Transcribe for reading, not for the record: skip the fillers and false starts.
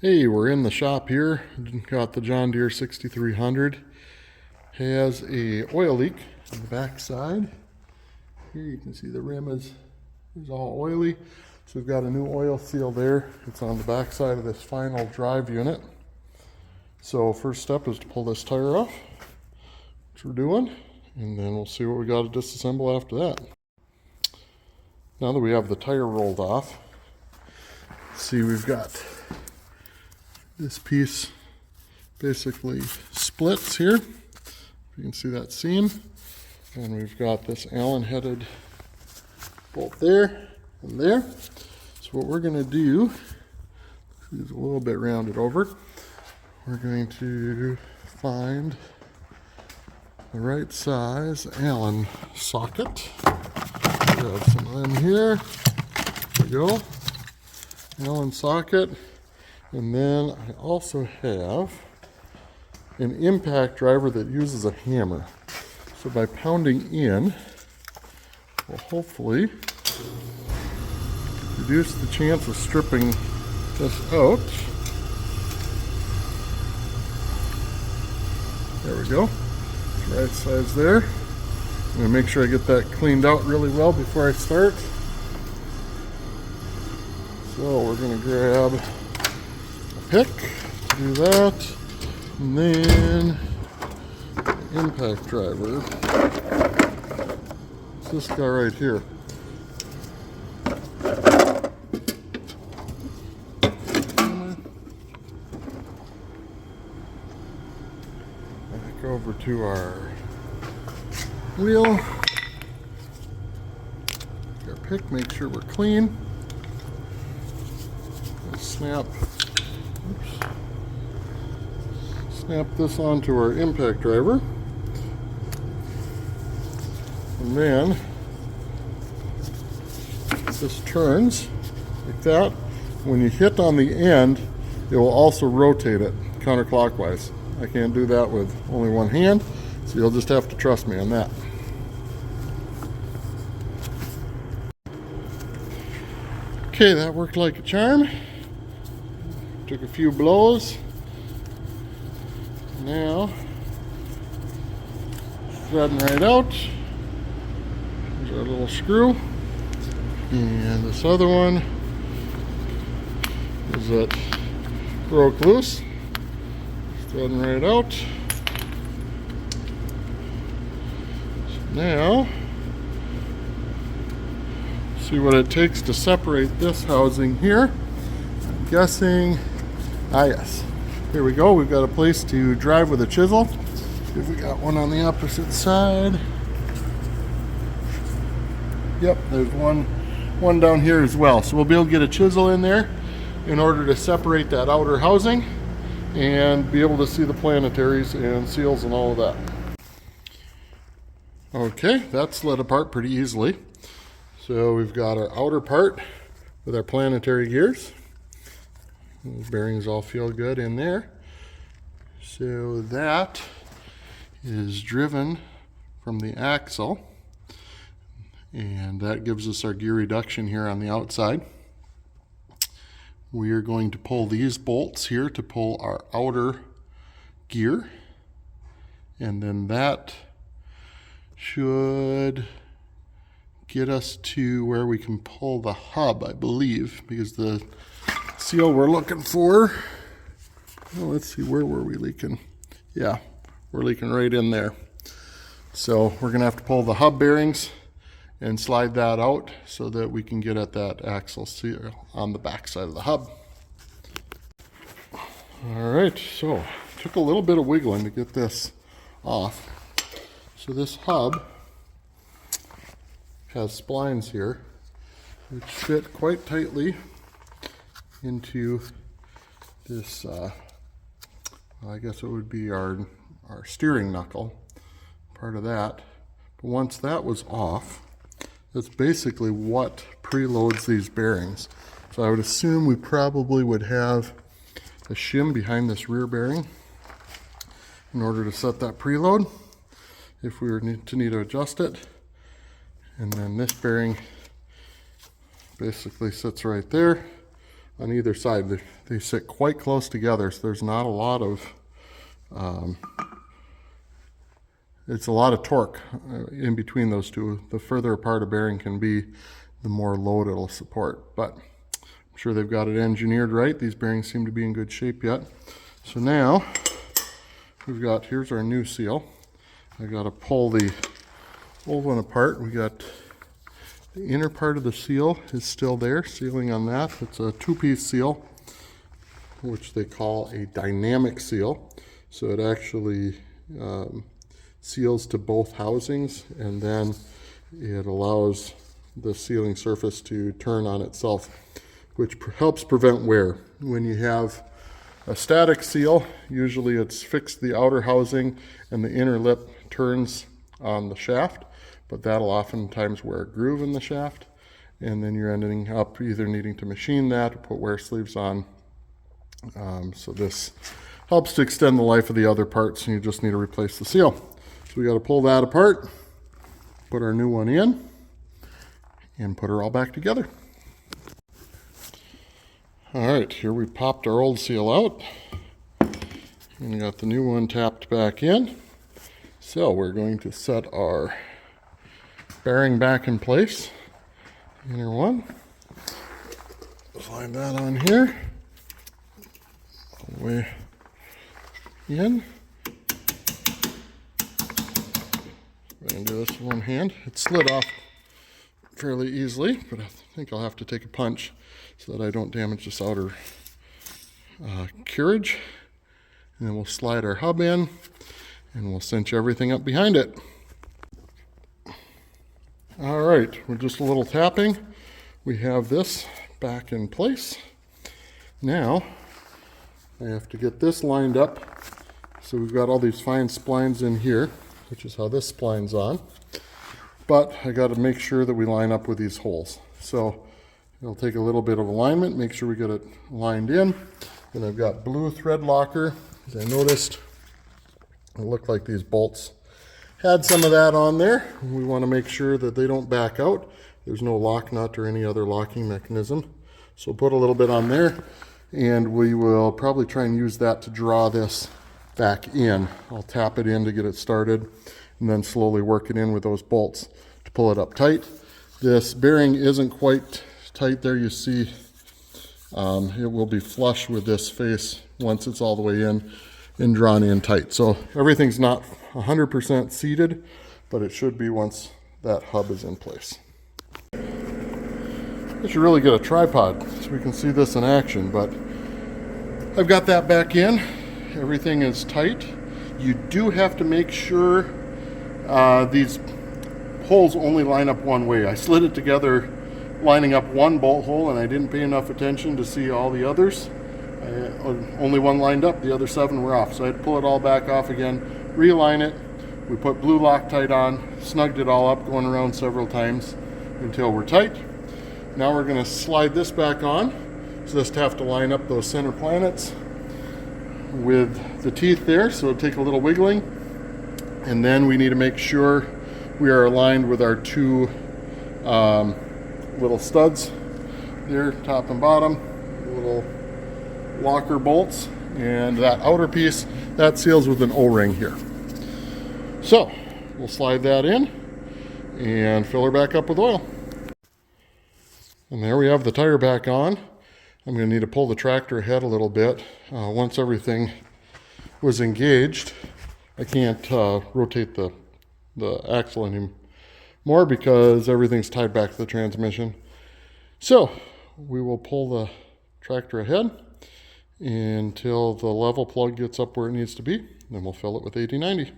Hey, we're in the shop here. Got the John Deere 6300. Has a oil leak on the back side. Here you can see the rim is all oily. So we've got a new oil seal there. It's on the back side of this final drive unit. So first step is to pull this tire off, which we're doing, and then we'll see what we got to disassemble after that. Now that we have the tire rolled off, see we've got this piece basically splits here. You can see that seam. And we've got this Allen headed bolt there and there. So what we're going to do is a little bit rounded over. We're going to find the right size Allen socket. Grab some of them here. There we go. Allen socket. And then I also have an impact driver that uses a hammer. So by pounding in, we'll hopefully reduce the chance of stripping this out. There we go. Right size there. I'm going to make sure I get that cleaned out really well before I start. So we're going to grab pick to do that, and then the impact driver. It's this guy right here. Back over to our wheel. Our pick, make sure we're clean. Snap. Snap this onto our impact driver, and then this turns like that. When you hit on the end, it will also rotate it counterclockwise. I can't do that with only one hand, so you'll just have to trust me on that. Okay, that worked like a charm. Took a few blows. Now, threading right out. There's our little screw. And this other one is that broke loose. Threading right out. So now, see what it takes to separate this housing here. I'm guessing, yes. Here we go. We've got a place to drive with a chisel. See if we got one on the opposite side. Yep, there's one down here as well. So we'll be able to get a chisel in there in order to separate that outer housing and be able to see the planetaries and seals and all of that. Okay, that slid apart pretty easily. So we've got our outer part with our planetary gears. Those bearings all feel good in there. So that is driven from the axle, and that gives us our gear reduction here on the outside. We are going to pull these bolts here to pull our outer gear, and then that should get us to where we can pull the hub, I believe, because the seal we're looking for, well, let's see, where were we leaking? Yeah, we're leaking right in there. So we're going to have to pull the hub bearings and slide that out so that we can get at that axle seal on the back side of the hub. All right, so took a little bit of wiggling to get this off. So this hub has splines here which fit quite tightly into this, I guess it would be our steering knuckle, part of that. But once that was off, that's basically what preloads these bearings. So I would assume we probably would have a shim behind this rear bearing in order to set that preload if we were need to adjust it. And then this bearing basically sits right there on either side. They sit quite close together, so there's not a lot of it's a lot of torque in between those two. The further apart a bearing can be, the more load it'll support. But I'm sure they've got it engineered right. These bearings seem to be in good shape yet. So now here's our new seal. I got to pull the old one apart. We got the inner part of the seal is still there, sealing on that. It's a two-piece seal, which they call a dynamic seal. So it actually seals to both housings, and then it allows the sealing surface to turn on itself, which helps prevent wear. When you have a static seal, usually it's fixed the outer housing and the inner lip turns on the shaft, but that'll oftentimes wear a groove in the shaft, and then you're ending up either needing to machine that or put wear sleeves on. So this helps to extend the life of the other parts, and you just need to replace the seal. So we got to pull that apart, put our new one in, and put her all back together. All right, here we popped our old seal out and got the new one tapped back in. So we're going to set our bearing back in place. Inner one. Slide that on here. All the way in. I'm going to do this with one hand. It slid off fairly easily, but I think I'll have to take a punch so that I don't damage this outer carriage. And then we'll slide our hub in and we'll cinch everything up behind it. All right, with just a little tapping, we have this back in place. Now, I have to get this lined up. So we've got all these fine splines in here, which is how this spline's on. But I got to make sure that we line up with these holes. So it'll take a little bit of alignment, make sure we get it lined in. And I've got blue thread locker. As I noticed, it looked like these bolts had some of that on there. We want to make sure that they don't back out. There's no lock nut or any other locking mechanism. So put a little bit on there, and we will probably try and use that to draw this back in. I'll tap it in to get it started, and then slowly work it in with those bolts to pull it up tight. This bearing isn't quite tight there. You see it will be flush with this face once it's all the way in and drawn in tight. So everything's not 100% seated, but it should be once that hub is in place. I should really get a tripod so we can see this in action, but I've got that back in. Everything is tight. You do have to make sure these holes only line up one way. I slid it together lining up one bolt hole, and I didn't pay enough attention to see all the others. Only one lined up, the other 7 were off. So I had to pull it all back off again, realign it. We put blue Loctite on, snugged it all up, going around several times until we're tight. Now we're going to slide this back on. So just have to line up those center planets with the teeth there, so it'll take a little wiggling. And then we need to make sure we are aligned with our 2 little studs there, top and bottom, little locker bolts, and that outer piece that seals with an O-ring here. So we'll slide that in and fill her back up with oil. And there we have the tire back on. I'm going to need to pull the tractor ahead a little bit. Once everything was engaged, I can't rotate the axle anymore because everything's tied back to the transmission. So we will pull the tractor ahead until the level plug gets up where it needs to be. Then we'll fill it with 80/90.